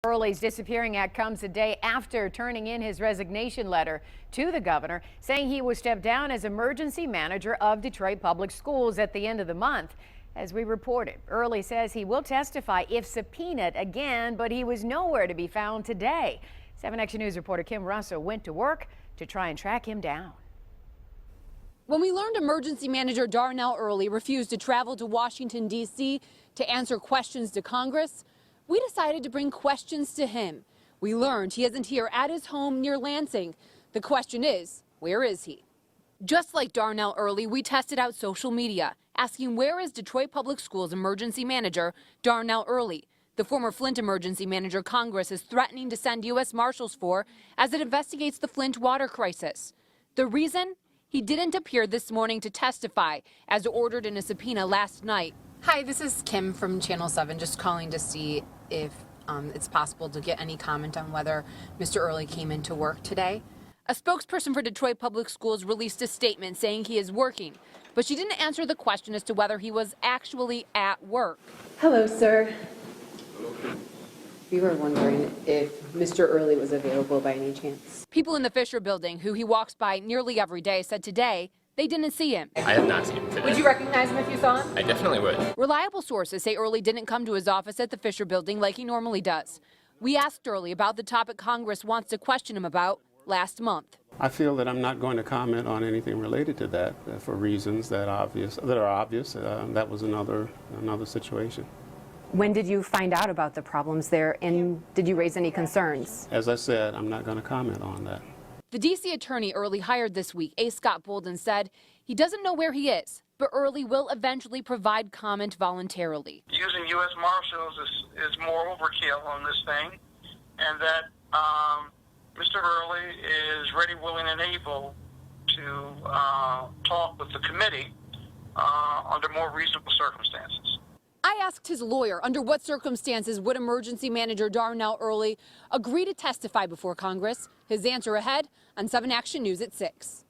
Earley's disappearing act comes a day after turning in his resignation letter to the governor, saying he was stepped down as emergency manager of Detroit Public Schools at the end of the month. As we reported, Earley says he will testify if subpoenaed again, but he was nowhere to be found today. 7 Action News reporter Kim Russo went to work to try and track him down. When we learned emergency manager Darnell Earley refused to travel to Washington, D.C. to answer questions to Congress, we decided to bring questions to him. We learned he isn't here at his home near Lansing. The question is, where is he? Just like Darnell Earley, we tested out social media, asking where is Detroit Public Schools emergency manager Darnell Earley, the former Flint emergency manager Congress is threatening to send U.S. Marshals for as it investigates the Flint water crisis. The reason? He didn't appear this morning to testify, as ordered in a subpoena last night. Hi, this is Kim from Channel 7, just calling to see if it's possible to get any comment on whether Mr. Earley came into work today. A spokesperson for Detroit Public Schools released a statement saying he is working, but she didn't answer the question as to whether he was actually at work. Hello, sir. We were wondering if Mr. Earley was available by any chance. People in the Fisher building, who he walks by nearly every day, said today they didn't see him. I have not seen him today. Would you recognize him if you saw him? I definitely would. Reliable sources say Earley didn't come to his office at the Fisher building like he normally does. We asked Earley about the topic Congress wants to question him about last month. I feel that I'm not going to comment on anything related to that for reasons that are obvious. That was another situation. When did you find out about the problems there, and did you raise any concerns? As I said, I'm not going to comment on that. The D.C. attorney Earley hired this week, A. Scott Bolden, said he doesn't know where he is, but Earley will eventually provide comment voluntarily. Using U.S. Marshals is more overkill on this thing, and that Mr. Earley is ready, willing, and able to talk with the committee under more reasonable circumstances. I asked his lawyer under what circumstances would emergency manager Darnell Earley agree to testify before Congress. His answer ahead on 7 Action News at 6.